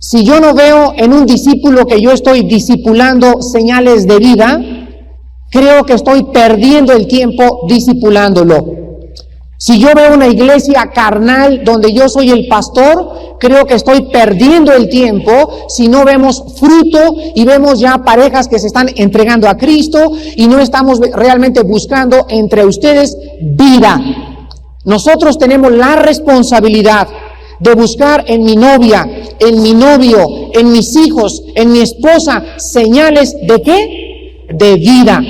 Si yo no veo en un discípulo que yo estoy discipulando señales de vida, creo que estoy perdiendo el tiempo discipulándolo. Si yo veo una iglesia carnal donde yo soy el pastor, creo que estoy perdiendo el tiempo si no vemos fruto y vemos ya parejas que se están entregando a Cristo y no estamos realmente buscando entre ustedes vida. Nosotros tenemos la responsabilidad de buscar en mi novia, en mi novio, en mis hijos, en mi esposa, señales ¿de qué? De vida.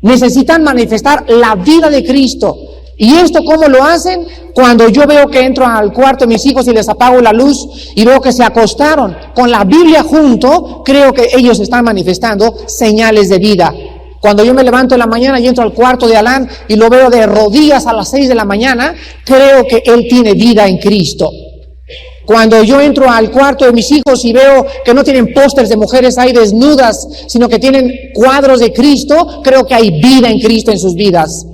Necesitan manifestar la vida de Cristo. ¿Y esto cómo lo hacen? Cuando yo veo que entro al cuarto de mis hijos y les apago la luz y veo que se acostaron con la Biblia junto, creo que ellos están manifestando señales de vida. Cuando yo me levanto en la mañana y entro al cuarto de Alan y lo veo de rodillas a las 6 de la mañana, creo que él tiene vida en Cristo. Cuando yo entro al cuarto de mis hijos y veo que no tienen pósters de mujeres ahí desnudas, sino que tienen cuadros de Cristo, creo que hay vida en Cristo en sus vidas.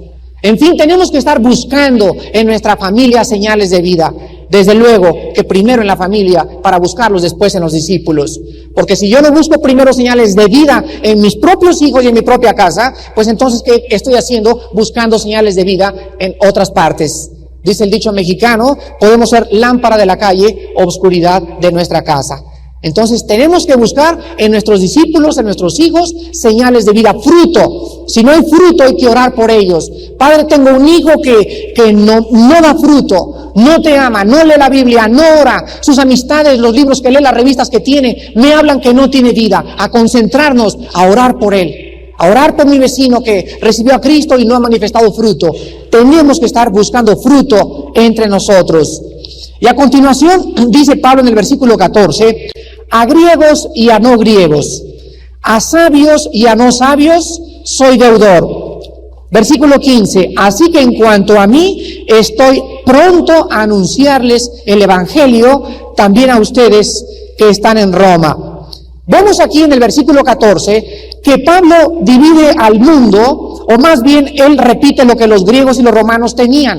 En fin, tenemos que estar buscando en nuestra familia señales de vida. Desde luego que primero en la familia para buscarlos después en los discípulos. Porque si yo no busco primero señales de vida en mis propios hijos y en mi propia casa, pues entonces ¿qué estoy haciendo? Buscando señales de vida en otras partes. Dice el dicho mexicano, podemos ser lámpara de la calle, obscuridad de nuestra casa. Entonces tenemos que buscar en nuestros discípulos, en nuestros hijos, señales de vida, fruto. Si no hay fruto, hay que orar por ellos. Padre, tengo un hijo que no da fruto, no te ama, no lee la Biblia, no ora. Sus amistades, los libros que lee, las revistas que tiene, me hablan que no tiene vida. A concentrarnos, a orar por él. A orar por mi vecino que recibió a Cristo y no ha manifestado fruto. Tenemos que estar buscando fruto entre nosotros. Y a continuación dice Pablo en el versículo 14, a griegos y a no griegos, a sabios y a no sabios, soy deudor. Versículo 15, así que en cuanto a mí, estoy pronto a anunciarles el evangelio también a ustedes que están en Roma. Vemos aquí en el versículo 14 que Pablo divide al mundo, o más bien él repite lo que los griegos y los romanos tenían.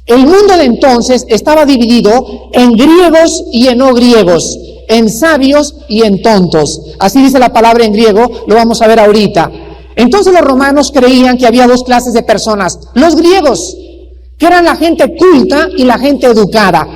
El mundo de entonces estaba dividido en griegos y en no griegos, en sabios y en tontos. Así dice la palabra en griego, lo vamos a ver ahorita. Entonces los romanos creían que había dos clases de personas. Los griegos, que eran la gente culta y la gente educada.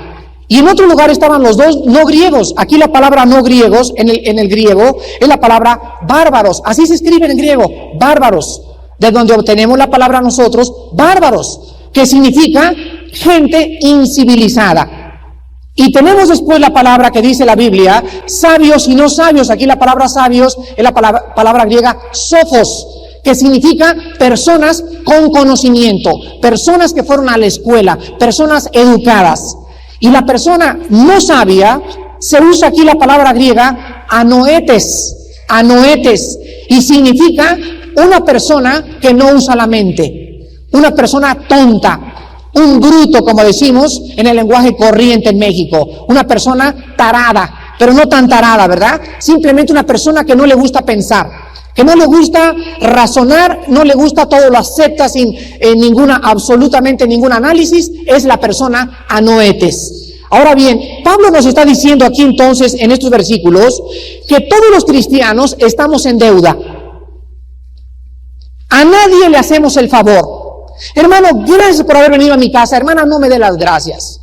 Y en otro lugar estaban los dos no griegos. Aquí la palabra no griegos en el griego es la palabra bárbaros. Así se escribe en griego, bárbaros. De donde obtenemos la palabra nosotros, bárbaros, que significa gente incivilizada. Y tenemos después la palabra que dice la Biblia, sabios y no sabios. Aquí la palabra sabios es la palabra griega sophos, que significa personas con conocimiento, personas que fueron a la escuela, personas educadas. Y la persona no sabia, se usa aquí la palabra griega anoetes, y significa una persona que no usa la mente, una persona tonta. Un bruto, como decimos en el lenguaje corriente en México. Una persona tarada, pero no tan tarada, ¿verdad? Simplemente una persona que no le gusta pensar, que no le gusta razonar, no le gusta todo, lo acepta sin absolutamente ningún análisis. Es la persona anoetes. Ahora bien, Pablo nos está diciendo aquí entonces en estos versículos que todos los cristianos estamos en deuda. A nadie le hacemos el favor. Hermano, gracias por haber venido a mi casa. Hermana, no me dé las gracias.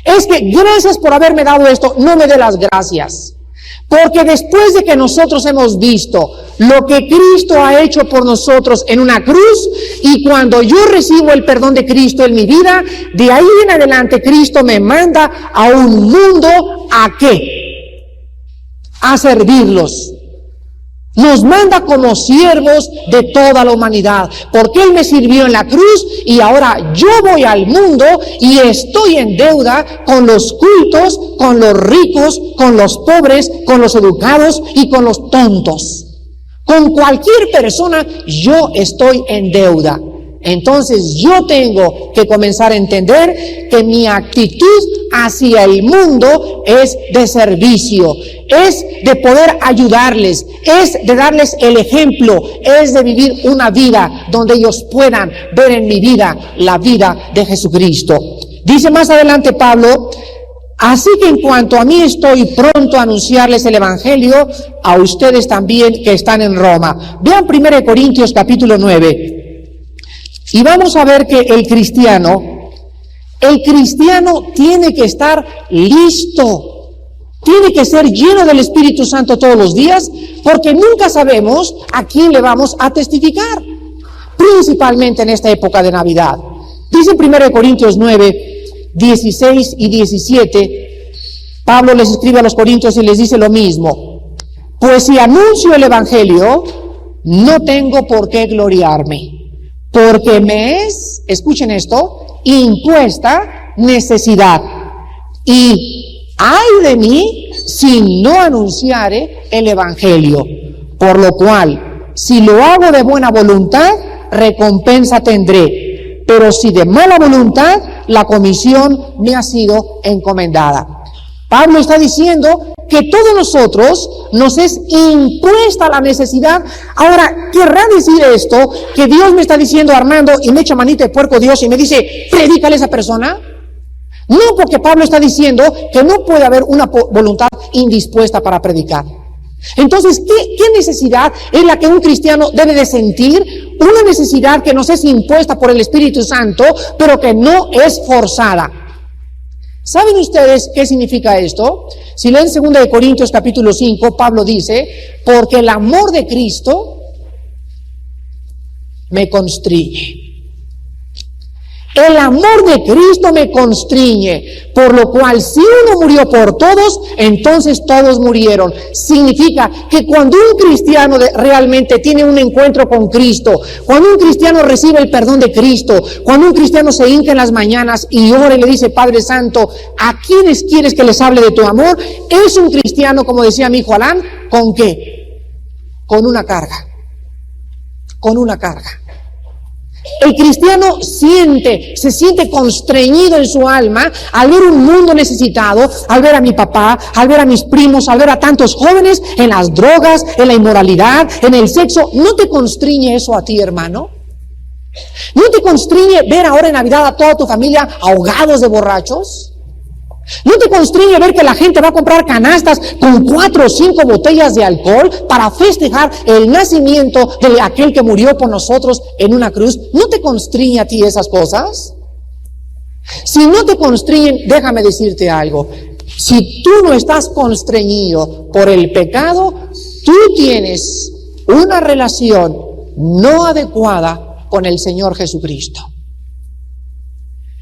Es que gracias por haberme dado esto, no me dé las gracias. Porque después de que nosotros hemos visto lo que Cristo ha hecho por nosotros en una cruz, y cuando yo recibo el perdón de Cristo en mi vida, de ahí en adelante Cristo me manda a un mundo ¿a qué? A servirlos. Nos manda como siervos de toda la humanidad, porque Él me sirvió en la cruz y ahora yo voy al mundo y estoy en deuda con los cultos, con los ricos, con los pobres, con los educados y con los tontos. Con cualquier persona yo estoy en deuda. Entonces yo tengo que comenzar a entender que mi actitud hacia el mundo es de servicio, es de poder ayudarles, es de darles el ejemplo, es de vivir una vida donde ellos puedan ver en mi vida la vida de Jesucristo. Dice más adelante Pablo, Así que en cuanto a mí, estoy pronto a anunciarles el Evangelio a ustedes también que están en Roma. Vean 1 Corintios capítulo 9. Y vamos a ver que el cristiano tiene que estar listo. Tiene que ser lleno del Espíritu Santo todos los días, porque nunca sabemos a quién le vamos a testificar, principalmente en esta época de Navidad. Dice en 1 Corintios 9, 16 y 17, Pablo les escribe a los corintios y les dice lo mismo: pues si anuncio el Evangelio, no tengo por qué gloriarme, porque me es, escuchen esto, impuesta necesidad, y ay de mí si no anunciare el Evangelio, por lo cual, si lo hago de buena voluntad, recompensa tendré, pero si de mala voluntad, la comisión me ha sido encomendada. Pablo está diciendo que todos nosotros nos es impuesta la necesidad. Ahora, ¿querrá decir esto que Dios me está diciendo, Armando, y me echa manita de puerco Dios y me dice, predícale a esa persona? No, porque Pablo está diciendo que no puede haber una voluntad indispuesta para predicar. Entonces, ¿qué necesidad es la que un cristiano debe de sentir? Una necesidad que nos es impuesta por el Espíritu Santo, pero que no es forzada. ¿Saben ustedes qué significa esto? Si leen 2 Corintios capítulo 5, Pablo dice, porque el amor de Cristo me constriñe. El amor de Cristo me constriñe, por lo cual si uno murió por todos, entonces todos murieron. Significa que cuando un cristiano realmente tiene un encuentro con Cristo, cuando un cristiano recibe el perdón de Cristo, cuando un cristiano se hinca en las mañanas y ora y le dice, Padre Santo, ¿a quiénes quieres que les hable de tu amor? Es un cristiano, como decía mi hijo Alán, ¿con qué? Con una carga. Con una carga. El cristiano se siente constreñido en su alma al ver un mundo necesitado, al ver a mi papá, al ver a mis primos, al ver a tantos jóvenes en las drogas, en la inmoralidad, en el sexo. ¿No te constriñe eso a ti, hermano? ¿No te constriñe ver ahora en Navidad a toda tu familia ahogados de borrachos? ¿No te constriñe ver que la gente va a comprar canastas con 4 o 5 botellas de alcohol para festejar el nacimiento de aquel que murió por nosotros en una cruz? ¿No te constriñe a ti esas cosas? Si no te constriñen, déjame decirte algo. Si tú no estás constreñido por el pecado, tú tienes una relación no adecuada con el Señor Jesucristo.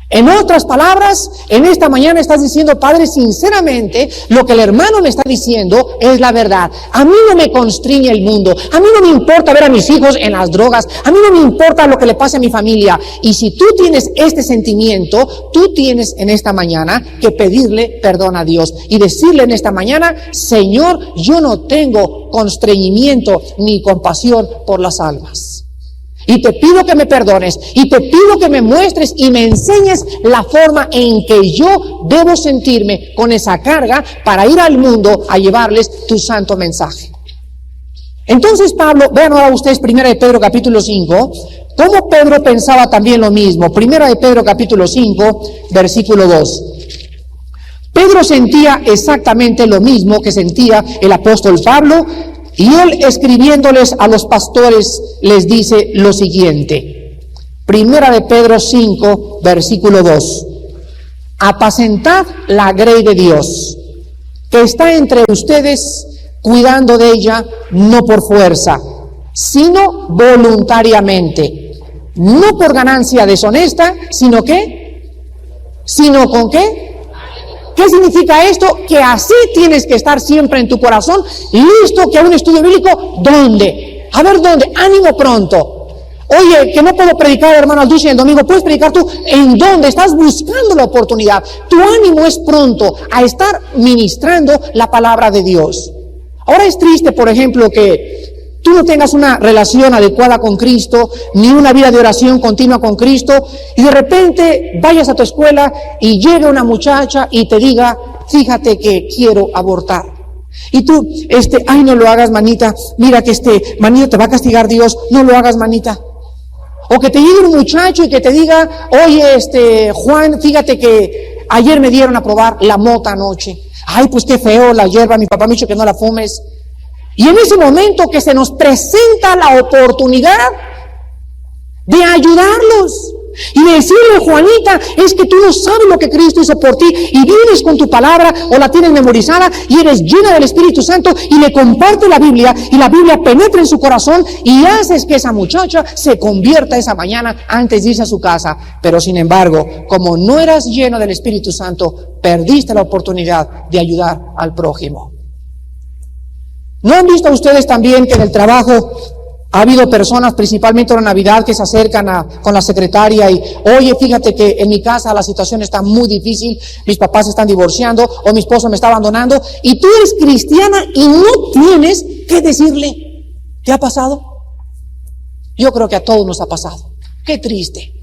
En otras palabras, en esta mañana estás diciendo, Padre, sinceramente, lo que el hermano me está diciendo es la verdad. A mí no me constriñe el mundo. A mí no me importa ver a mis hijos en las drogas. A mí no me importa lo que le pase a mi familia. Y si tú tienes este sentimiento, tú tienes en esta mañana que pedirle perdón a Dios y decirle en esta mañana, Señor, yo no tengo constreñimiento ni compasión por las almas. Y te pido que me perdones, y te pido que me muestres y me enseñes la forma en que yo debo sentirme con esa carga para ir al mundo a llevarles tu santo mensaje. Entonces Pablo, vean ahora ustedes 1 de Pedro capítulo 5, cómo Pedro pensaba también lo mismo. 1 de Pedro capítulo 5, versículo 2. Pedro sentía exactamente lo mismo que sentía el apóstol Pablo, y él, escribiéndoles a los pastores, les dice lo siguiente. 1 de Pedro 5, versículo 2. Apacentad la grey de Dios, que está entre ustedes, cuidando de ella, no por fuerza, sino voluntariamente, no por ganancia deshonesta, sino ¿qué? ¿Sino con qué? ¿Qué significa esto? Que así tienes que estar siempre en tu corazón, listo que a un estudio bíblico. ¿Dónde? A ver, ¿dónde? Ánimo pronto. Oye, que no puedo predicar, hermano Alducci, el domingo. ¿Puedes predicar tú? ¿En dónde? Estás buscando la oportunidad. Tu ánimo es pronto a estar ministrando la palabra de Dios. Ahora es triste, por ejemplo, que tú no tengas una relación adecuada con Cristo, ni una vida de oración continua con Cristo, y de repente vayas a tu escuela y llegue una muchacha y te diga, fíjate que quiero abortar. Y tú, ay, no lo hagas, manita, mira que manita, te va a castigar Dios, no lo hagas, manita. O que te llegue un muchacho y que te diga, oye, Juan, fíjate que ayer me dieron a probar la mota anoche. Ay, pues qué feo la hierba, mi papá me ha dicho que no la fumes. Y en ese momento que se nos presenta la oportunidad de ayudarlos y de decirle, Juanita, es que tú no sabes lo que Cristo hizo por ti, y vienes con tu palabra o la tienes memorizada y eres llena del Espíritu Santo y le comparte la Biblia y la Biblia penetra en su corazón y haces que esa muchacha se convierta esa mañana antes de irse a su casa. Pero sin embargo, como no eras lleno del Espíritu Santo, perdiste la oportunidad de ayudar al prójimo. ¿No han visto ustedes también que en el trabajo ha habido personas, principalmente en la Navidad, que se acercan con la secretaria y, oye, fíjate que en mi casa la situación está muy difícil, mis papás se están divorciando o mi esposo me está abandonando, y tú eres cristiana y no tienes que decirle? ¿Te ha pasado? Yo creo que a todos nos ha pasado. Qué triste.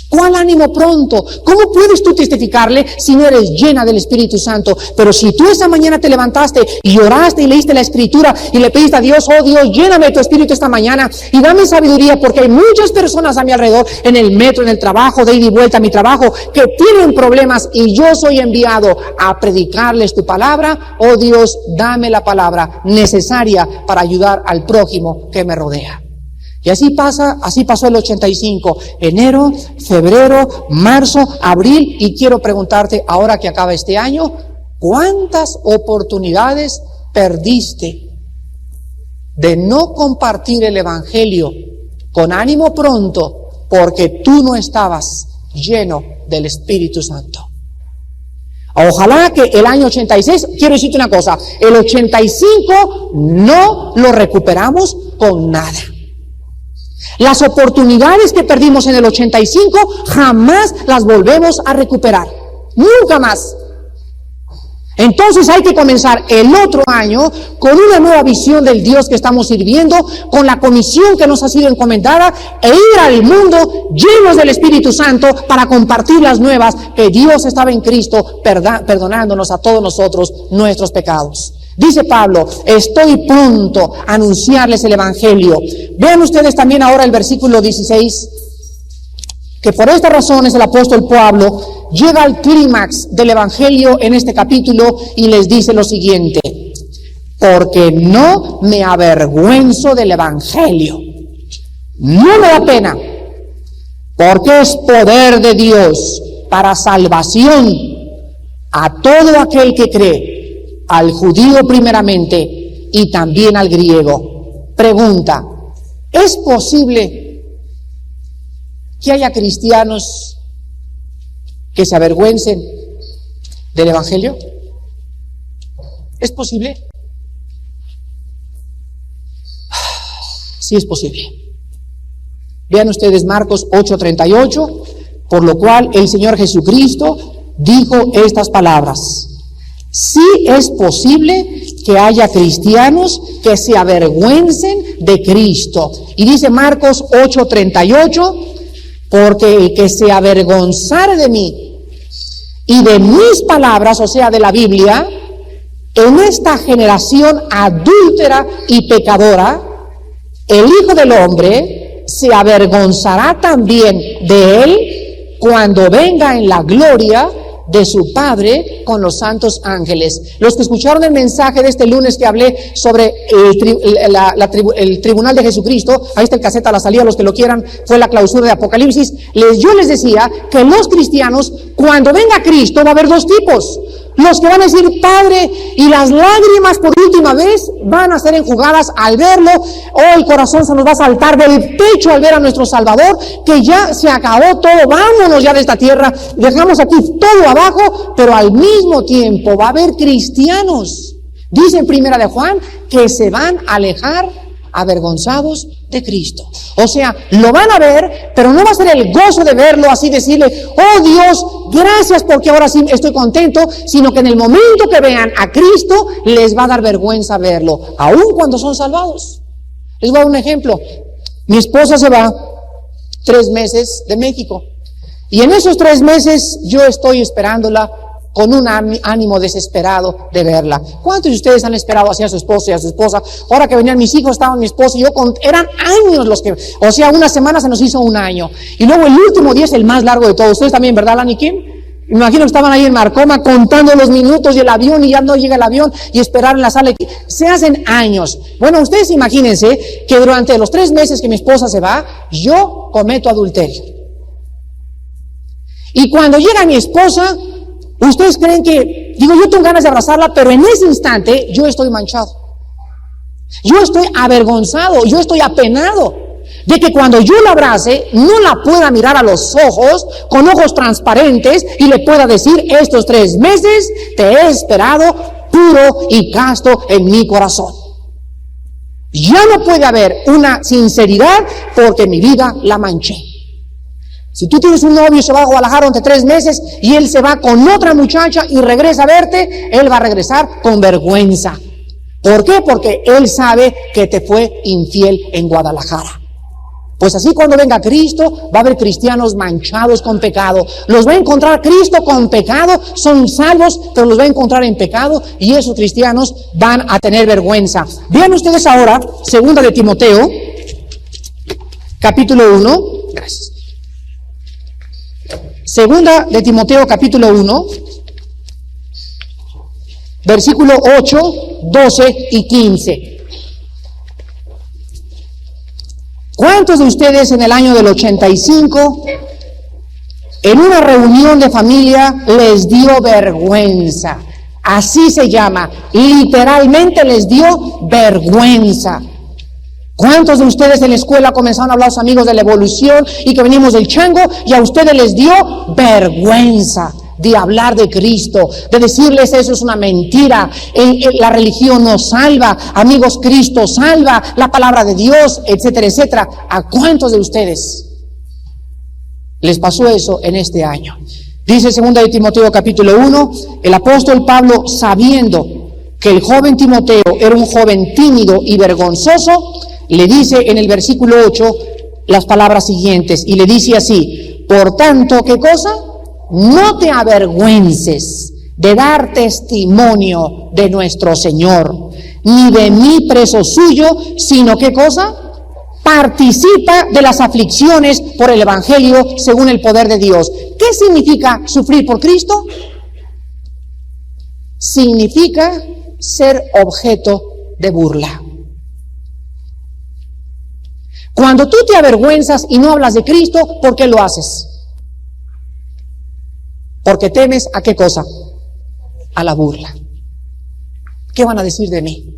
¿Cuál ánimo pronto? ¿Cómo puedes tú testificarle si no eres llena del Espíritu Santo? Pero si tú esa mañana te levantaste y oraste y leíste la Escritura y le pediste a Dios, oh Dios, lléname de tu Espíritu esta mañana y dame sabiduría, porque hay muchas personas a mi alrededor, en el metro, en el trabajo, de ida y vuelta a mi trabajo, que tienen problemas y yo soy enviado a predicarles tu palabra. Oh Dios, dame la palabra necesaria para ayudar al prójimo que me rodea. Y así pasó el 85, enero, febrero, marzo, abril, y quiero preguntarte, ahora que acaba este año, ¿cuántas oportunidades perdiste de no compartir el Evangelio con ánimo pronto porque tú no estabas lleno del Espíritu Santo? Ojalá que el año 86, quiero decirte una cosa, el 85 no lo recuperamos con nada. Las oportunidades que perdimos en el 85 jamás las volvemos a recuperar. Nunca más. Entonces hay que comenzar el otro año con una nueva visión del Dios que estamos sirviendo, con la comisión que nos ha sido encomendada, e ir al mundo llenos del Espíritu Santo para compartir las nuevas que Dios estaba en Cristo perdonándonos a todos nosotros nuestros pecados. Dice Pablo, estoy pronto a anunciarles el Evangelio. Vean ustedes también ahora el versículo 16, que por estas razones el apóstol Pablo llega al clímax del Evangelio en este capítulo y les dice lo siguiente: porque no me avergüenzo del Evangelio, no me da pena, porque es poder de Dios para salvación a todo aquel que cree, al judío primeramente y también al griego. Pregunta: ¿es posible que haya cristianos que se avergüencen del Evangelio? ¿Es posible? Sí, es posible. Vean ustedes Marcos 8:38, por lo cual el Señor Jesucristo dijo estas palabras: sí es posible que haya cristianos que se avergüencen de Cristo. Y dice Marcos 8:38, porque el que se avergonzare de mí y de mis palabras, o sea, de la Biblia, en esta generación adúltera y pecadora, el Hijo del Hombre se avergonzará también de él cuando venga en la gloria de su Padre con los santos ángeles. Los que escucharon el mensaje de este lunes que hablé sobre el tribunal de Jesucristo, ahí está el cassette a la salida, los que lo quieran, fue la clausura de Apocalipsis. Yo les decía que los cristianos, cuando venga Cristo, va a haber dos tipos: los que van a decir Padre, y las lágrimas por última vez van a ser enjugadas al verlo. Oh, el corazón se nos va a saltar del pecho al ver a nuestro Salvador, que ya se acabó todo, vámonos ya de esta tierra, dejamos aquí todo abajo. Pero al mismo tiempo va a haber cristianos, dice en Primera de Juan, que se van a alejar avergonzados de Cristo. O sea, lo van a ver, pero no va a ser el gozo de verlo, así decirle, oh Dios, gracias porque ahora sí estoy contento, sino que en el momento que vean a Cristo, les va a dar vergüenza verlo, aun cuando son salvados. Les voy a dar un ejemplo. Mi esposa se va 3 meses de México, y en esos 3 meses yo estoy esperándola con un ánimo desesperado de verla. ¿Cuántos de ustedes han esperado así a su esposo y a su esposa? Ahora que venían mis hijos, estaban mi esposo y yo, eran años los que, una semana se nos hizo un año. Y luego el último día es el más largo de todos. Ustedes también, ¿verdad, Lani Kim? Me imagino que estaban ahí en Marcoma contando los minutos y el avión y ya no llega el avión y esperar en la sala. Se hacen años. Bueno, ustedes imagínense que durante los 3 meses que mi esposa se va, yo cometo adulterio. Y cuando llega mi esposa, ustedes creen que, yo tengo ganas de abrazarla, pero en ese instante yo estoy manchado. Yo estoy avergonzado, yo estoy apenado de que cuando yo la abrace, no la pueda mirar a los ojos, con ojos transparentes, y le pueda decir, estos 3 meses te he esperado puro y casto en mi corazón. Ya no puede haber una sinceridad porque mi vida la manché. Si tú tienes un novio y se va a Guadalajara durante 3 meses y él se va con otra muchacha y regresa a verte, él va a regresar con vergüenza. ¿Por qué? Porque él sabe que te fue infiel en Guadalajara. Pues así cuando venga Cristo, va a haber cristianos manchados con pecado. Los va a encontrar Cristo con pecado, son salvos, pero los va a encontrar en pecado y esos cristianos van a tener vergüenza. Vean ustedes ahora, 2 de Timoteo, capítulo 1. Gracias. 2 de Timoteo, capítulo 1, versículo 8, 12 y 15. ¿Cuántos de ustedes en el año del 85, en una reunión de familia, les dio vergüenza? Así se llama, literalmente les dio vergüenza. ¿Cuántos de ustedes en la escuela comenzaron a hablar a los amigos de la evolución y que venimos del chango y a ustedes les dio vergüenza de hablar de Cristo, de decirles eso es una mentira, la religión no salva, amigos, Cristo salva, la palabra de Dios, etcétera, etcétera? ¿A cuántos de ustedes les pasó eso en este año? Dice 2 de Timoteo capítulo 1, el apóstol Pablo, sabiendo que el joven Timoteo era un joven tímido y vergonzoso, le dice en el versículo 8 las palabras siguientes, y le dice así: por tanto, ¿qué cosa? No te avergüences de dar testimonio de nuestro Señor, ni de mí preso suyo, sino ¿qué cosa? Participa de las aflicciones por el Evangelio según el poder de Dios. ¿Qué significa sufrir por Cristo? Significa ser objeto de burla. Cuando tú te avergüenzas y no hablas de Cristo, ¿por qué lo haces? Porque temes ¿a qué cosa? A la burla. ¿Qué van a decir de mí?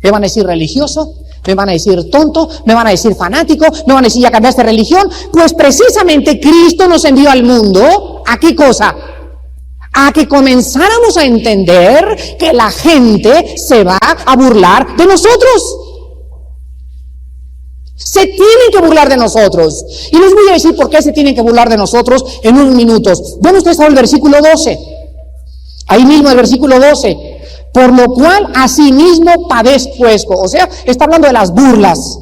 ¿Me van a decir religioso? ¿Me van a decir tonto? ¿Me van a decir fanático? ¿Me van a decir ya cambiaste religión? Pues precisamente Cristo nos envió al mundo ¿a qué cosa? A que comenzáramos a entender que la gente se va a burlar de nosotros. Se tienen que burlar de nosotros. Y les voy a decir por qué se tienen que burlar de nosotros en unos minutos. Bueno, ustedes saben el versículo 12. Ahí mismo el versículo 12. Por lo cual asimismo padezco esto. O sea, está hablando de las burlas.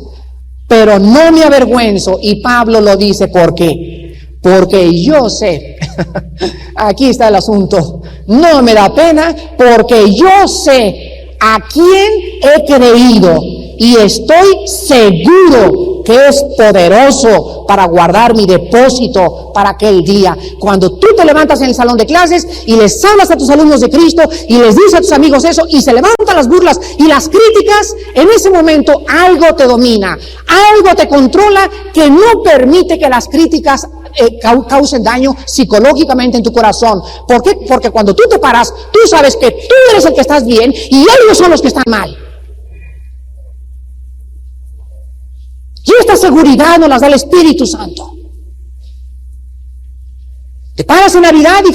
Pero no me avergüenzo. Y Pablo lo dice, ¿por qué? Porque yo sé. Aquí está el asunto. No me da pena porque yo sé a quién he creído. Y estoy seguro que es poderoso para guardar mi depósito para aquel día. Cuando tú te levantas en el salón de clases y les hablas a tus alumnos de Cristo y les dices a tus amigos eso y se levantan las burlas y las críticas, en ese momento algo te domina, algo te controla que no permite que las críticas causen daño psicológicamente en tu corazón. ¿Por qué? Porque cuando tú te paras, tú sabes que tú eres el que estás bien y ellos son los que están mal. Y esta seguridad nos las da el Espíritu Santo. Te paras en Navidad y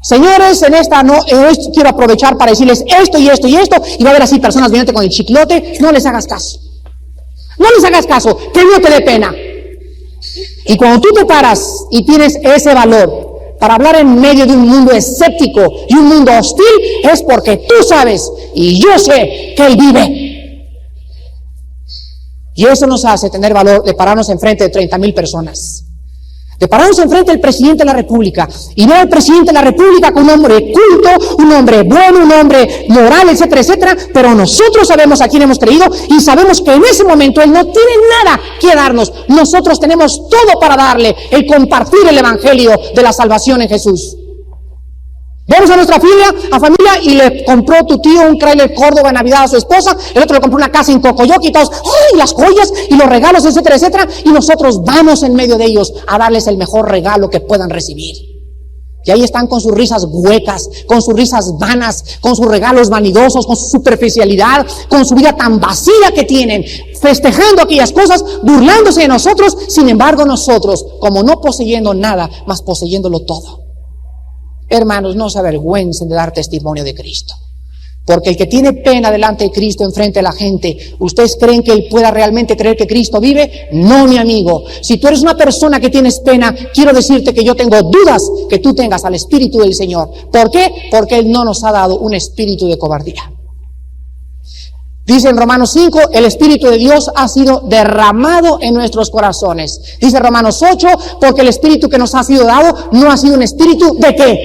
señores, en esta no quiero aprovechar para decirles esto y esto y esto, y va a haber así personas viniendo con el chiclote. No les hagas caso. No les hagas caso, que no te dé pena. Y cuando tú te paras y tienes ese valor para hablar en medio de un mundo escéptico y un mundo hostil, es porque tú sabes y yo sé que Él vive. Y eso nos hace tener valor de pararnos enfrente de 30,000 personas. De pararnos enfrente del presidente de la República y ver al presidente de la República con un hombre culto, un hombre bueno, un hombre moral, etcétera, etcétera, pero nosotros sabemos a quién hemos creído y sabemos que en ese momento Él no tiene nada que darnos. Nosotros tenemos todo para darle, el compartir el evangelio de la salvación en Jesús. Vamos a nuestra familia y le compró tu tío un trailer Córdoba en Navidad a su esposa, el otro le compró una casa en Cocoyoc y todos, ¡ay! Las joyas y los regalos, etcétera, etcétera, y nosotros vamos en medio de ellos a darles el mejor regalo que puedan recibir. Y ahí están con sus risas huecas, con sus risas vanas, con sus regalos vanidosos, con su superficialidad, con su vida tan vacía que tienen, festejando aquellas cosas, burlándose de nosotros. Sin embargo, nosotros, como no poseyendo nada, mas poseyéndolo todo. Hermanos, no se avergüencen de dar testimonio de Cristo. Porque el que tiene pena delante de Cristo, enfrente de la gente, ¿ustedes creen que él pueda realmente creer que Cristo vive? No, mi amigo. Si tú eres una persona que tienes pena, quiero decirte que yo tengo dudas que tú tengas al Espíritu del Señor. ¿Por qué? Porque Él no nos ha dado un espíritu de cobardía. Dice en Romanos 5, el Espíritu de Dios ha sido derramado en nuestros corazones. Dice Romanos 8, porque el Espíritu que nos ha sido dado no ha sido un espíritu ¿de qué?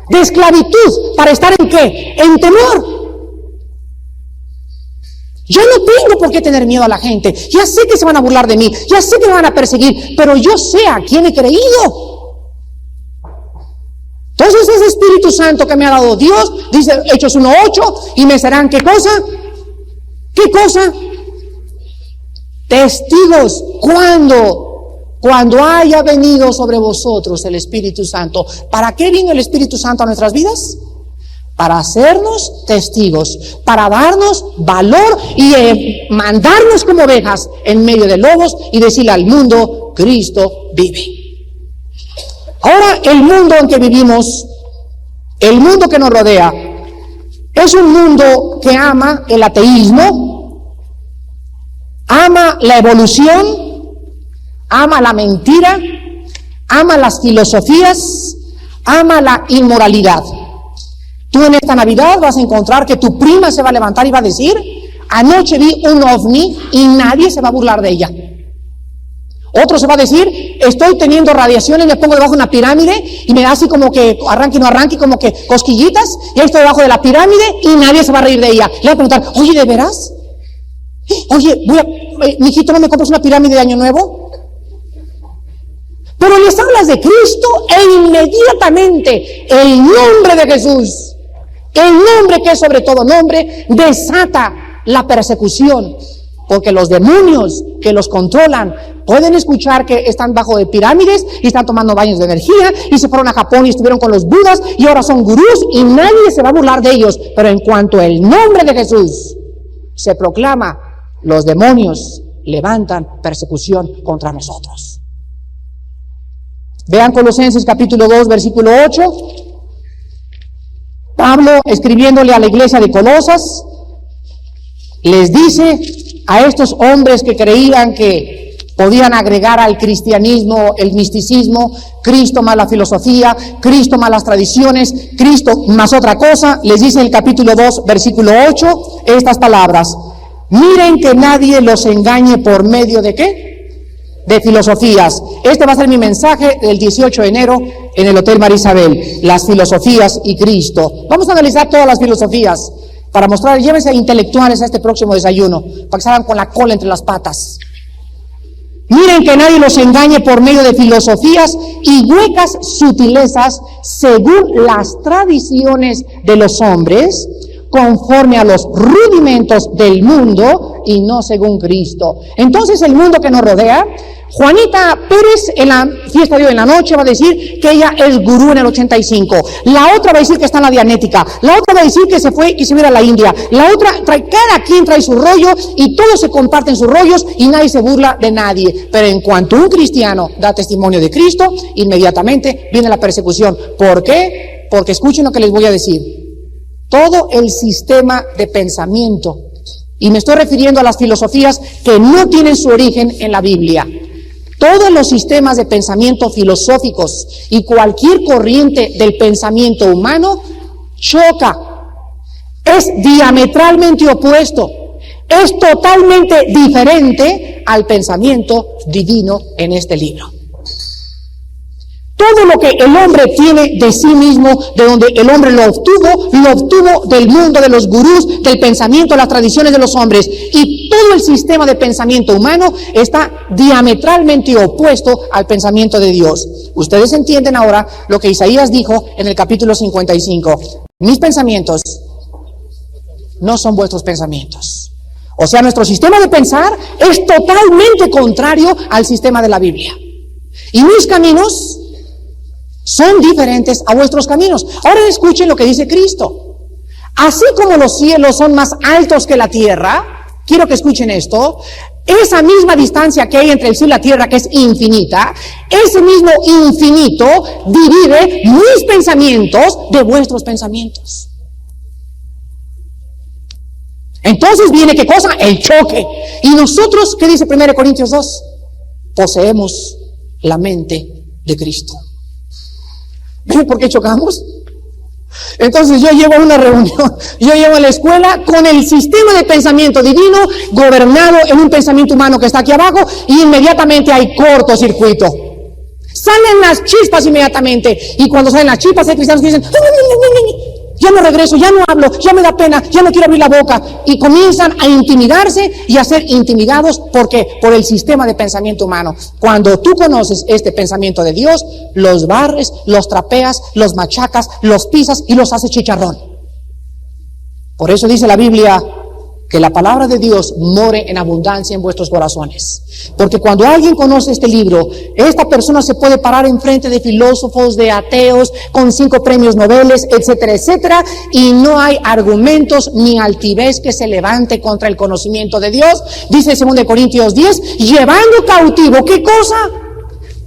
De esclavitud. ¿Para estar en qué? En temor. Yo no tengo por qué tener miedo a la gente. Ya sé que se van a burlar de mí, ya sé que me van a perseguir, pero yo sé a quién he creído. Entonces ese Espíritu Santo que me ha dado Dios, dice Hechos 1:8, y me serán ¿qué cosa? ¿Qué cosa? Testigos. Cuando haya venido sobre vosotros el Espíritu Santo. ¿Para qué vino el Espíritu Santo a nuestras vidas? Para hacernos testigos, para darnos valor y mandarnos como ovejas en medio de lobos y decirle al mundo, Cristo vive. Ahora el mundo en que vivimos, el mundo que nos rodea, es un mundo que ama el ateísmo, ama la evolución, ama la mentira, ama las filosofías, ama la inmoralidad. Tú en esta Navidad vas a encontrar que tu prima se va a levantar y va a decir, anoche vi un ovni y nadie se va a burlar de ella. Otro se va a decir, estoy teniendo radiaciones, me pongo debajo de una pirámide y me da así como que arranque y no arranque, como que cosquillitas, y ahí estoy debajo de la pirámide y nadie se va a reír de ella. Le va a preguntar, oye, ¿de veras? Oye, mijito, ¿no me compras una pirámide de Año Nuevo? Pero les hablas de Cristo e inmediatamente el nombre de Jesús, el nombre que es sobre todo nombre, desata la persecución. Porque los demonios que los controlan pueden escuchar que están bajo de pirámides y están tomando baños de energía y se fueron a Japón y estuvieron con los budas y ahora son gurús y nadie se va a burlar de ellos. Pero en cuanto el nombre de Jesús se proclama, los demonios levantan persecución contra nosotros. Vean Colosenses capítulo 2, versículo 8. Pablo, escribiéndole a la iglesia de Colosas, les dice a estos hombres que creían que podían agregar al cristianismo el misticismo, Cristo más la filosofía, Cristo más las tradiciones, Cristo más otra cosa, les dice en el capítulo 2, versículo 8, estas palabras: miren que nadie los engañe por medio de ¿qué? De filosofías. Este va a ser mi mensaje del 18 de enero en el Hotel María Isabel, las filosofías y Cristo. Vamos a analizar todas las filosofías para mostrar, llévense a intelectuales a este próximo desayuno, para que salgan con la cola entre las patas. Miren que nadie los engañe por medio de filosofías y huecas sutilezas según las tradiciones de los hombres, conforme a los rudimentos del mundo y no según Cristo. Entonces el mundo que nos rodea, Juanita Pérez en la fiesta de hoy en la noche va a decir que ella es gurú en el 85. La otra va a decir que está en la Dianética. La otra va a decir que se fue y se viene a la India. La otra, cada quien trae su rollo y todos se comparten sus rollos y nadie se burla de nadie. Pero en cuanto un cristiano da testimonio de Cristo, inmediatamente viene la persecución. ¿Por qué? Porque escuchen lo que les voy a decir. Todo el sistema de pensamiento, y me estoy refiriendo a las filosofías que no tienen su origen en la Biblia, todos los sistemas de pensamiento filosóficos y cualquier corriente del pensamiento humano choca, es diametralmente opuesto, es totalmente diferente al pensamiento divino en este libro. Todo lo que el hombre tiene de sí mismo, de donde el hombre lo obtuvo del mundo, de los gurús, del pensamiento, las tradiciones de los hombres. Y todo el sistema de pensamiento humano está diametralmente opuesto al pensamiento de Dios. Ustedes entienden ahora lo que Isaías dijo en el capítulo 55. Mis pensamientos no son vuestros pensamientos. O sea, nuestro sistema de pensar es totalmente contrario al sistema de la Biblia. Y mis caminos son diferentes a vuestros caminos. Ahora escuchen lo que dice Cristo. Así como los cielos son más altos que la tierra, quiero que escuchen esto, esa misma distancia que hay entre el cielo y la tierra, que es infinita, ese mismo infinito divide mis pensamientos de vuestros pensamientos. Entonces viene, ¿qué cosa? El choque. Y nosotros, ¿qué dice 1 Corintios 2? Poseemos la mente de Cristo. ¿Ven por qué chocamos? Entonces yo llevo a una reunión, yo llevo a la escuela con el sistema de pensamiento divino gobernado en un pensamiento humano que está aquí abajo, y inmediatamente hay cortocircuito. Salen las chispas inmediatamente, y cuando salen las chispas hay cristianos que dicen, ya no regreso, ya no hablo, ya me da pena, ya no quiero abrir la boca, y comienzan a intimidarse y a ser intimidados. ¿Por qué? Por el sistema de pensamiento humano. Cuando tú conoces este pensamiento de Dios, los barres, los trapeas, los machacas, los pisas y los haces chicharrón. Por eso dice la Biblia que la palabra de Dios more en abundancia en vuestros corazones. Porque cuando alguien conoce este libro, esta persona se puede parar enfrente de filósofos, de ateos, con 5 premios Nobel, etcétera, etcétera, y no hay argumentos ni altivez que se levante contra el conocimiento de Dios. Dice 2 Corintios 10, llevando cautivo, ¿qué cosa?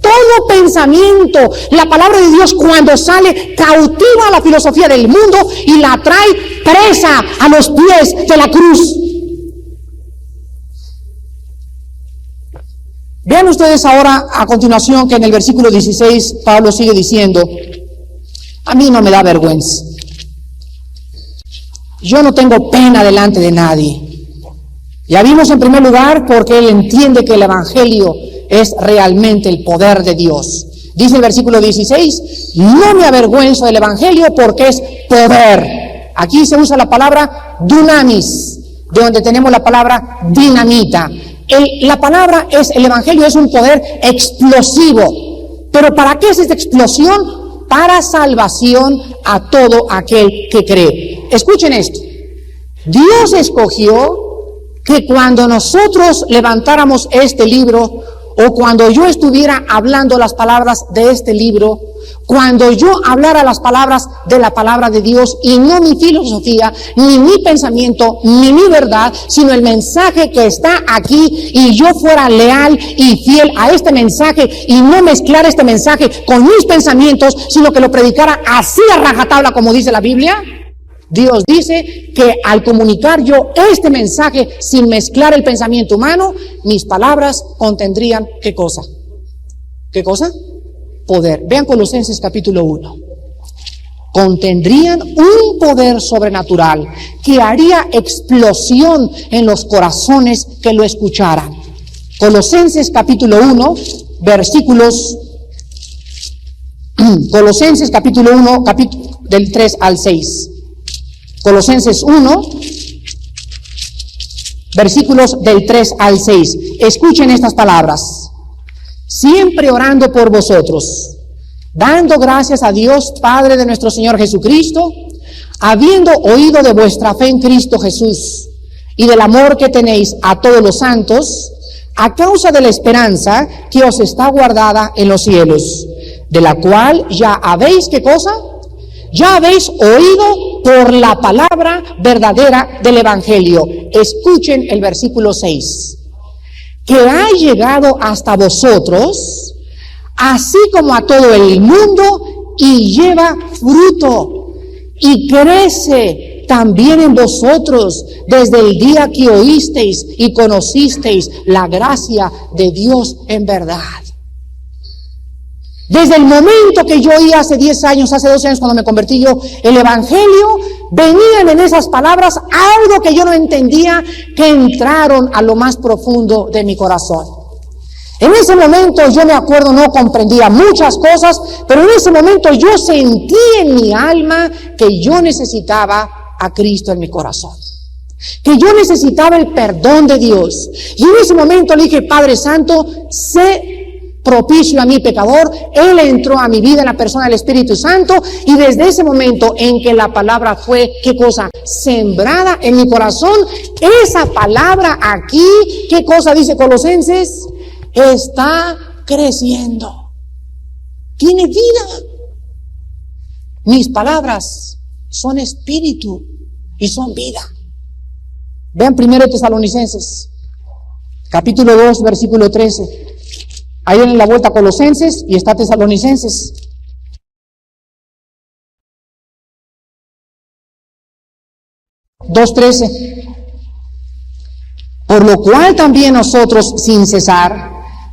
Todo pensamiento. La palabra de Dios, cuando sale, cautiva a la filosofía del mundo y la trae presa a los pies de la cruz. Vean ustedes ahora a continuación que en el versículo 16 Pablo sigue diciendo, a mí no me da vergüenza. Yo no tengo pena delante de nadie. Ya vimos en primer lugar porque él entiende que el evangelio es realmente el poder de Dios. Dice el versículo 16, no me avergüenzo del evangelio porque es poder. Aquí se usa la palabra dunamis, de donde tenemos la palabra dinamita. La palabra es, el evangelio es un poder explosivo. ¿Pero para qué es esta explosión? Para salvación a todo aquel que cree. Escuchen esto. Dios escogió que cuando nosotros levantáramos este libro, o cuando yo estuviera hablando las palabras de este libro, cuando yo hablara las palabras de la palabra de Dios, y no mi filosofía, ni mi pensamiento, ni mi verdad, sino el mensaje que está aquí, y yo fuera leal y fiel a este mensaje, y no mezclar este mensaje con mis pensamientos, sino que lo predicara así a rajatabla como dice la Biblia. Dios dice que al comunicar yo este mensaje sin mezclar el pensamiento humano, mis palabras contendrían ¿qué cosa? ¿Qué cosa? Poder. Vean Colosenses capítulo 1. Contendrían un poder sobrenatural que haría explosión en los corazones que lo escucharan. Colosenses capítulo 1, versículos Colosenses capítulo 1, del 3 al 6. Colosenses 1, versículos del 3 al 6. Escuchen estas palabras. Siempre orando por vosotros, dando gracias a Dios Padre de nuestro Señor Jesucristo, habiendo oído de vuestra fe en Cristo Jesús y del amor que tenéis a todos los santos, a causa de la esperanza que os está guardada en los cielos, de la cual ya habéis, ¿qué cosa? Ya habéis oído por la palabra verdadera del evangelio. Escuchen el versículo 6. Que ha llegado hasta vosotros, así como a todo el mundo, y lleva fruto, y crece también en vosotros desde el día que oísteis y conocisteis la gracia de Dios en verdad. Desde el momento que yo oí hace 10 años, hace 12 años cuando me convertí yo, el evangelio, venían en esas palabras algo que yo no entendía, que entraron a lo más profundo de mi corazón. En ese momento yo me acuerdo, no comprendía muchas cosas, pero en ese momento yo sentí en mi alma que yo necesitaba a Cristo en mi corazón, que yo necesitaba el perdón de Dios. Y en ese momento le dije: Padre Santo, sé propicio a mi pecador. Él entró a mi vida en la persona del Espíritu Santo, y desde ese momento en que la palabra fue, ¿qué cosa? Sembrada en mi corazón, esa palabra aquí, ¿qué cosa dice Colosenses? Está creciendo, tiene vida. Mis palabras son espíritu y son vida. Vean 1 Tesalonicenses, capítulo 2, versículo 13. Ahí en la vuelta a Colosenses y está Tesalonicenses. (2:13). Por lo cual también nosotros, sin cesar,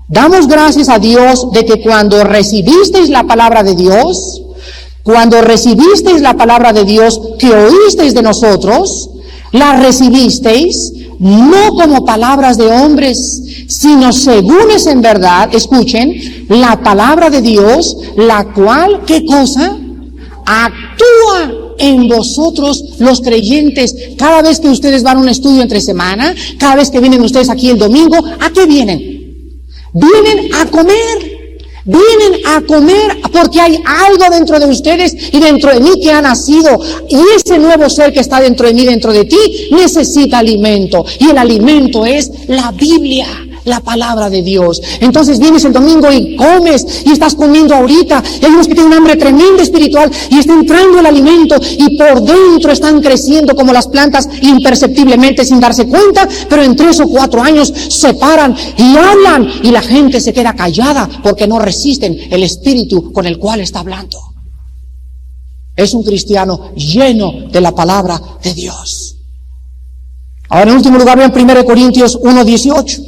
damos gracias a Dios de que cuando recibisteis la palabra de Dios, que oísteis de nosotros, la recibisteis no como palabras de hombres, sino según es en verdad, escuchen, la palabra de Dios, la cual, ¿qué cosa? Actúa en vosotros los creyentes. Cada vez que ustedes van a un estudio entre semana, cada vez que vienen ustedes aquí el domingo, ¿a qué vienen? Vienen a comer. Vienen a comer porque hay algo dentro de ustedes y dentro de mí que ha nacido. Y ese nuevo ser que está dentro de mí, dentro de ti, necesita alimento. Y el alimento es la Biblia, la palabra de Dios. Entonces vienes el domingo y comes, y estás comiendo ahorita. Y hay unos que tienen un hambre tremenda espiritual y está entrando el alimento y por dentro están creciendo como las plantas imperceptiblemente sin darse cuenta, pero en 3 o 4 años se paran y hablan y la gente se queda callada porque no resisten el espíritu con el cual está hablando. Es un cristiano lleno de la palabra de Dios. Ahora, en último lugar, vean 1 Corintios 1:18.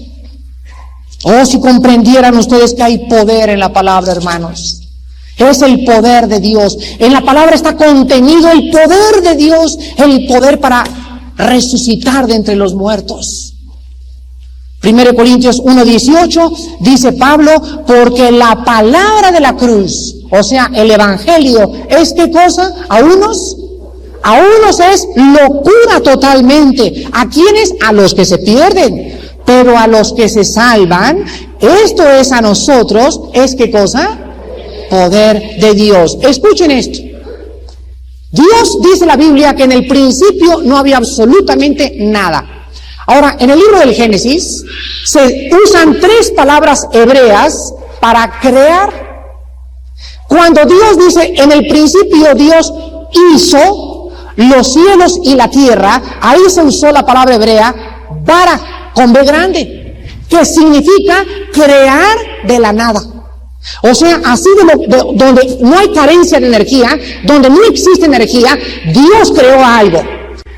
Oh, si comprendieran ustedes que hay poder en la palabra, hermanos. Es el poder de Dios. En la palabra está contenido el poder de Dios, el poder para resucitar de entre los muertos. 1 Corintios 1:18 dice Pablo: porque la palabra de la cruz, o sea, el evangelio, ¿es qué cosa? A unos es locura totalmente. ¿A quiénes? A los que se pierden. Pero a los que se salvan, esto es a nosotros, ¿es qué cosa? Poder de Dios. Escuchen esto. Dios, dice la Biblia, que en el principio no había absolutamente nada. Ahora, en el libro del Génesis se usan 3 palabras hebreas para crear. Cuando Dios dice, en el principio Dios hizo los cielos y la tierra, ahí se usó la palabra hebrea, bara, con B grande, que significa crear de la nada. O sea, así donde no hay carencia de energía, donde no existe energía, Dios creó algo.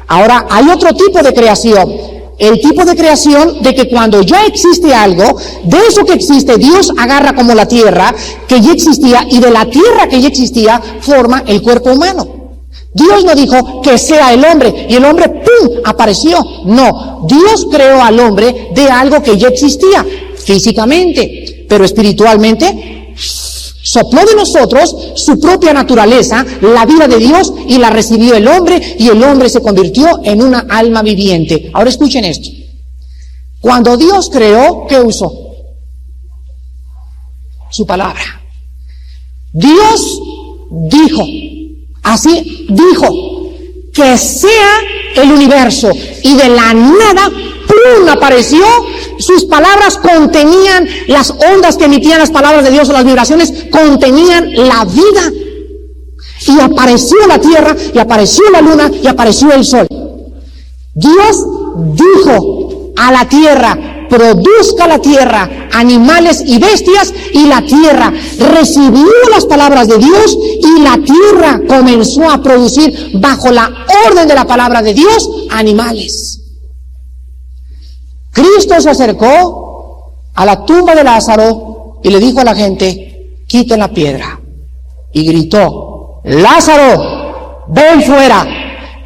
Ahora, hay otro tipo de creación. El tipo de creación de que cuando ya existe algo, de eso que existe, Dios agarra como la tierra que ya existía, y de la tierra que ya existía forma el cuerpo humano. Dios no dijo que sea el hombre y el hombre ¡pum!, apareció. No, Dios creó al hombre de algo que ya existía físicamente, pero espiritualmente sopló de nosotros su propia naturaleza, la vida de Dios, y la recibió el hombre, y el hombre se convirtió en una alma viviente. Ahora escuchen esto. Cuando Dios creó, ¿qué usó? Su palabra. Dios dijo, así dijo, que sea el universo, y de la nada, ¡pum!, apareció. Sus palabras contenían las ondas que emitían las palabras de Dios, o las vibraciones contenían la vida. Y apareció la tierra, y apareció la luna, y apareció el sol. Dios dijo a la tierra: produzca la tierra animales y bestias, y la tierra recibió las palabras de Dios, y la tierra comenzó a producir, bajo la orden de la palabra de Dios, animales. Cristo se acercó a la tumba de Lázaro y le dijo a la gente: quiten la piedra. Y gritó: Lázaro, ven fuera.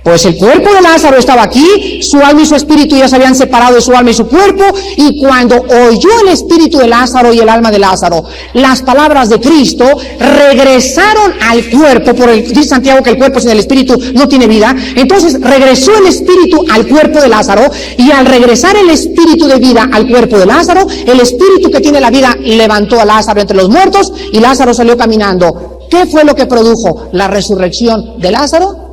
Pues el cuerpo de Lázaro estaba aquí, su alma y su espíritu ya se habían separado de su alma y su cuerpo, y cuando oyó el espíritu de Lázaro y el alma de Lázaro las palabras de Cristo, regresaron al cuerpo, dice Santiago que el cuerpo sin el espíritu no tiene vida. Entonces regresó el espíritu al cuerpo de Lázaro, y al regresar el espíritu de vida al cuerpo de Lázaro, el espíritu que tiene la vida levantó a Lázaro entre los muertos, y Lázaro salió caminando. ¿Qué fue lo que produjo la resurrección de Lázaro?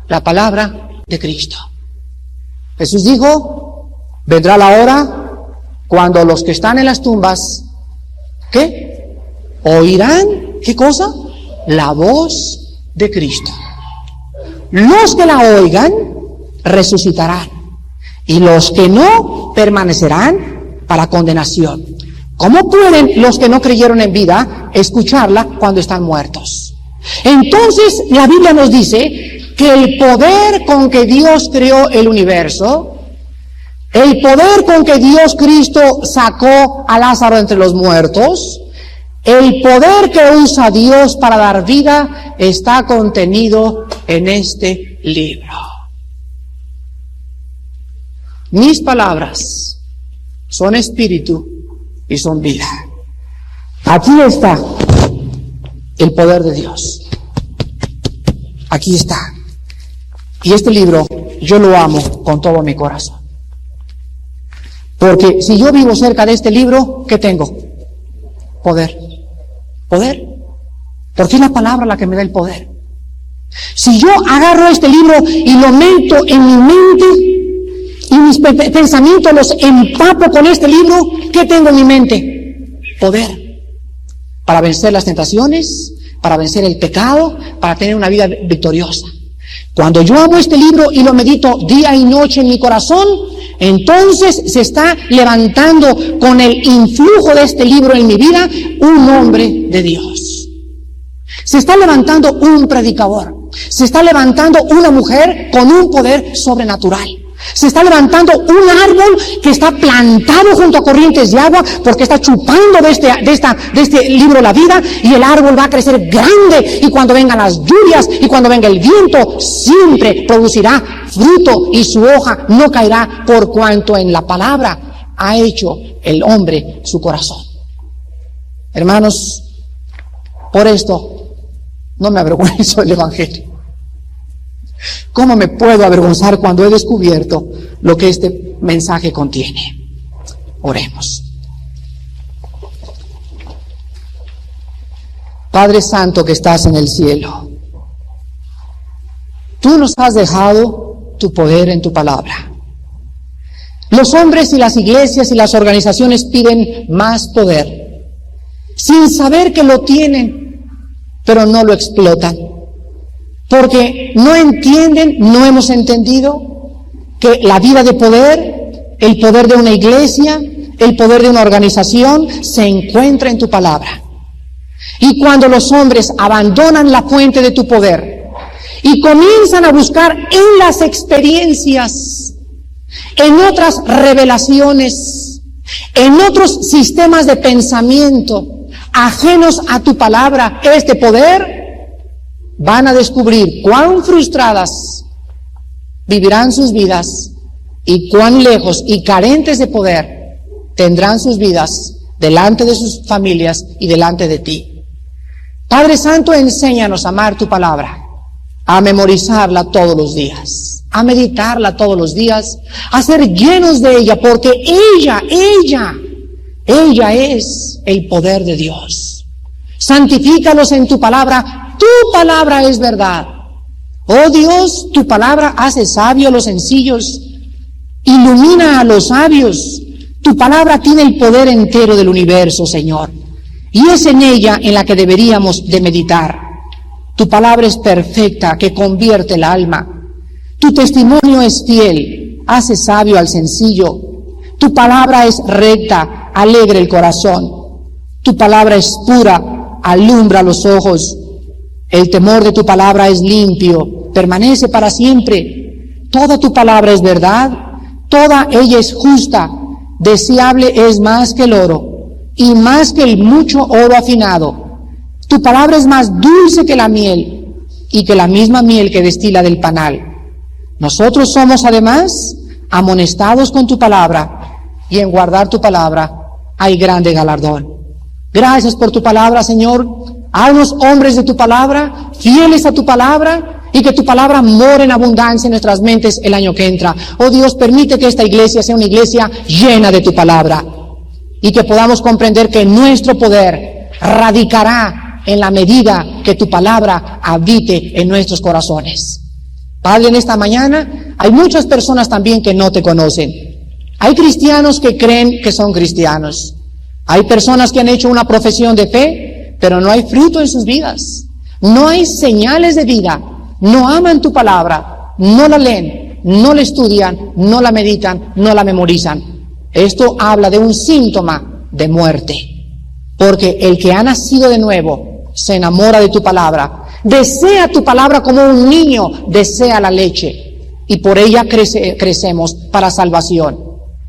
La palabra de Cristo. Jesús dijo, vendrá la hora cuando los que están en las tumbas, ¿qué? Oirán, ¿qué cosa? La voz de Cristo. Los que la oigan resucitarán, y los que no permanecerán para condenación. ¿Cómo pueden los que no creyeron en vida escucharla cuando están muertos? Entonces la Biblia nos dice que el poder con que Dios creó el universo, el poder con que Dios Cristo sacó a Lázaro entre los muertos, el poder que usa Dios para dar vida está contenido en este libro. Mis palabras son espíritu y son vida. Aquí está el poder de Dios. Aquí está. Y este libro yo lo amo con todo mi corazón. Porque si yo vivo cerca de este libro, ¿qué tengo? Poder. Poder. Porque es la palabra la que me da el poder. Si yo agarro este libro y lo meto en mi mente y mis pensamientos los empapo con este libro, ¿qué tengo en mi mente? Poder. Para vencer las tentaciones, para vencer el pecado, para tener una vida victoriosa. Cuando yo amo este libro y lo medito día y noche en mi corazón, entonces se está levantando con el influjo de este libro en mi vida un hombre de Dios. Se está levantando un predicador. Se está levantando una mujer con un poder sobrenatural. Se está levantando un árbol que está plantado junto a corrientes de agua porque está chupando de este libro la vida, y el árbol va a crecer grande, y cuando vengan las lluvias y cuando venga el viento siempre producirá fruto y su hoja no caerá, por cuanto en la palabra ha hecho el hombre su corazón. Hermanos, por esto no me avergüenzo del Evangelio. ¿Cómo me puedo avergonzar cuando he descubierto lo que este mensaje contiene? Oremos. Padre Santo que estás en el cielo, tú nos has dejado tu poder en tu palabra. Los hombres y las iglesias y las organizaciones piden más poder, sin saber que lo tienen, pero no lo explotan. Porque no entienden, no hemos entendido que la vida de poder, el poder de una iglesia, el poder de una organización se encuentra en tu palabra. Y cuando los hombres abandonan la fuente de tu poder y comienzan a buscar en las experiencias, en otras revelaciones, en otros sistemas de pensamiento ajenos a tu palabra, este poder, van a descubrir cuán frustradas vivirán sus vidas y cuán lejos y carentes de poder tendrán sus vidas delante de sus familias y delante de ti. Padre Santo, enséñanos a amar tu palabra, a memorizarla todos los días, a meditarla todos los días, a ser llenos de ella, porque ella es el poder de Dios. Santifícalos en tu palabra. Tu palabra es verdad. Oh Dios, tu palabra hace sabio a los sencillos, ilumina a los sabios. Tu palabra tiene el poder entero del universo, Señor, y es en ella en la que deberíamos de meditar. Tu palabra es perfecta, que convierte el alma. Tu testimonio es fiel, hace sabio al sencillo. Tu palabra es recta, alegra el corazón. Tu palabra es pura, alumbra los ojos. El temor de tu palabra es limpio, permanece para siempre. Toda tu palabra es verdad, toda ella es justa. Deseable es más que el oro, y más que el mucho oro afinado. Tu palabra es más dulce que la miel, y que la misma miel que destila del panal. Nosotros somos además amonestados con tu palabra, y en guardar tu palabra hay grande galardón. Gracias por tu palabra, Señor. Haznos hombres de tu palabra, fieles a tu palabra, y que tu palabra more en abundancia en nuestras mentes el año que entra. Oh Dios, permite que esta iglesia sea una iglesia llena de tu palabra, y que podamos comprender que nuestro poder radicará en la medida que tu palabra habite en nuestros corazones. Padre, en esta mañana hay muchas personas también que no te conocen. Hay cristianos que creen que son cristianos. Hay personas que han hecho una profesión de fe, pero no hay fruto en sus vidas. No hay señales de vida. No aman tu palabra, no la leen, no la estudian, no la meditan, no la memorizan. Esto habla de un síntoma de muerte. Porque el que ha nacido de nuevo se enamora de tu palabra. Desea tu palabra como un niño desea la leche, y por ella crecemos para salvación.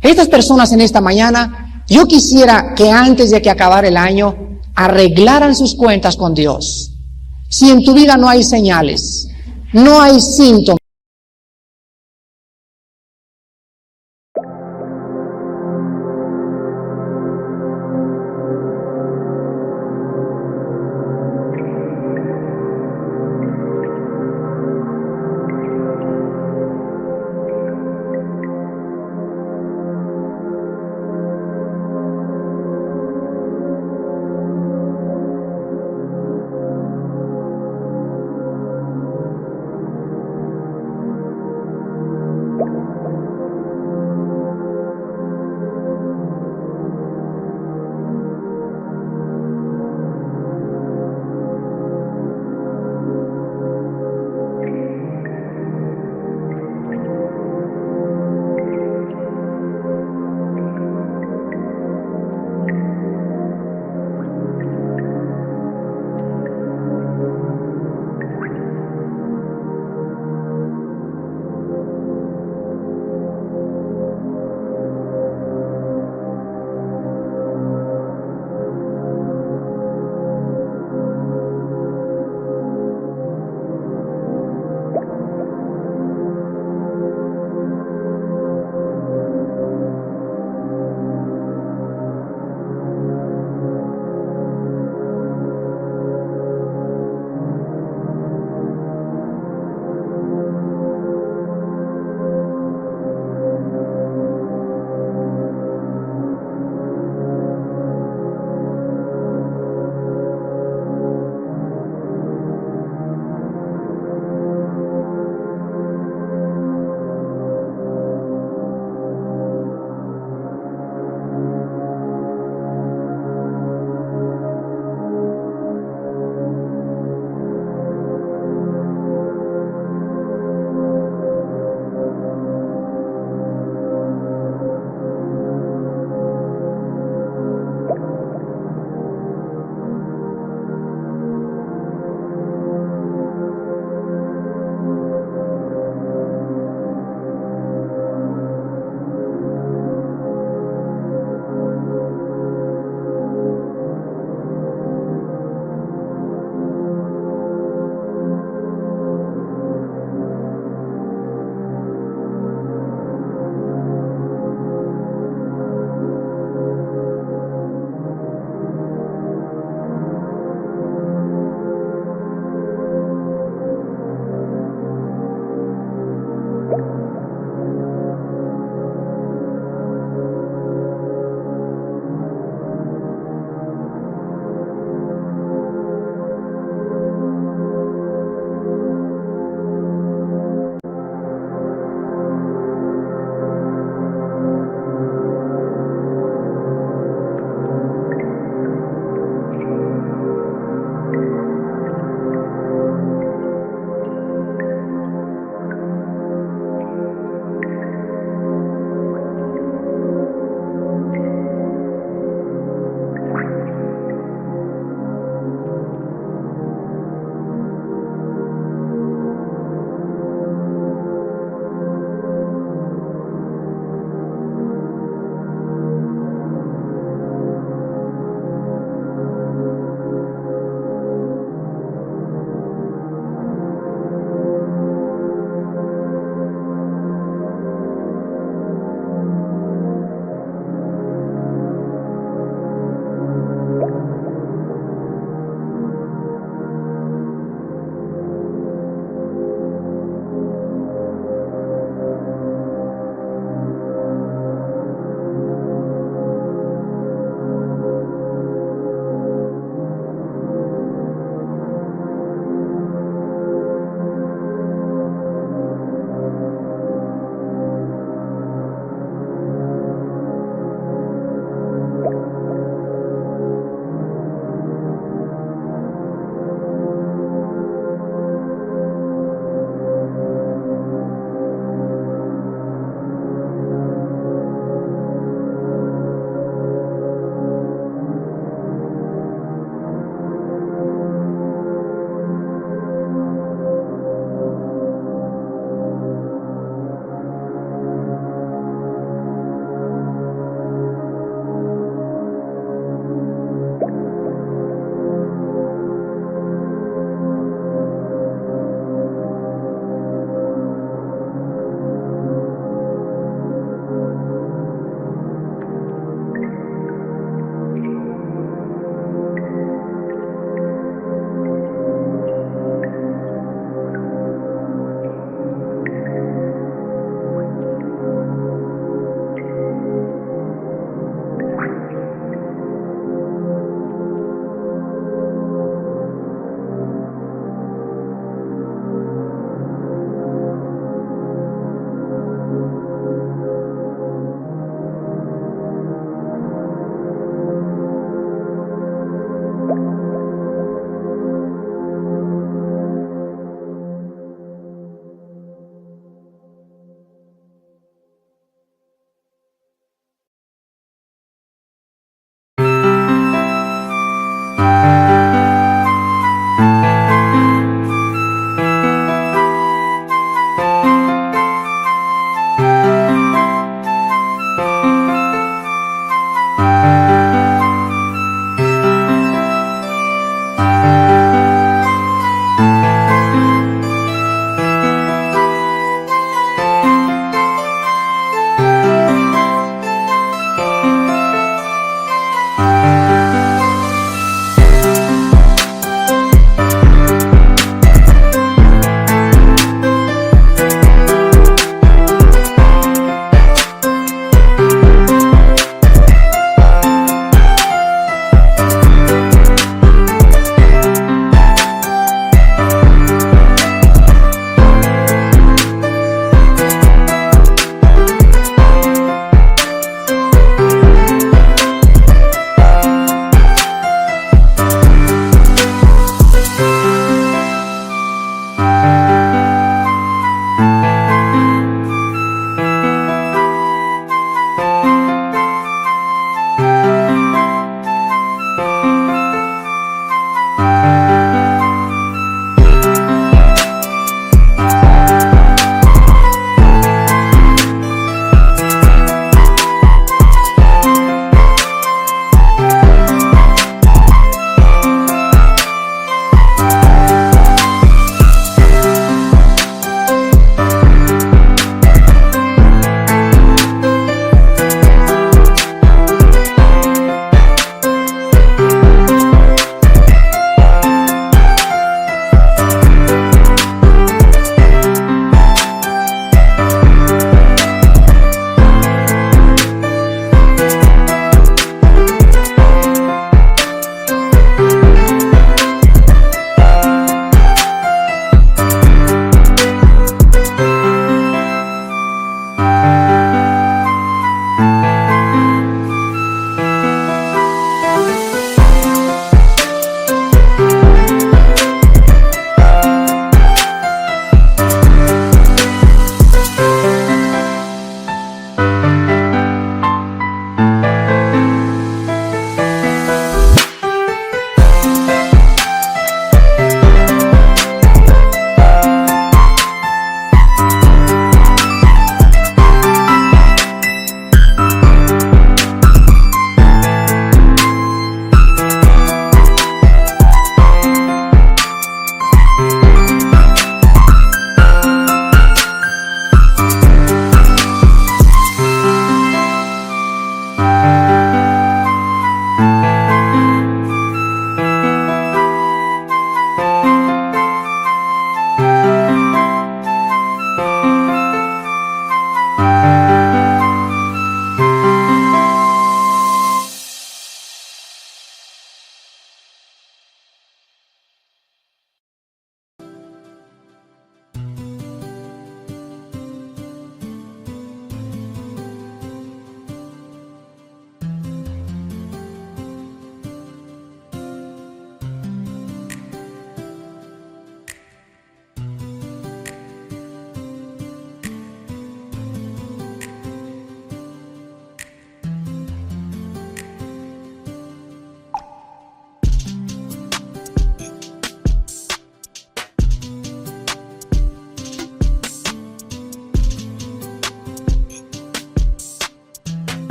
Estas personas en esta mañana, yo quisiera que antes de que acabara el año arreglaran sus cuentas con Dios. Si en tu vida no hay señales, no hay síntomas,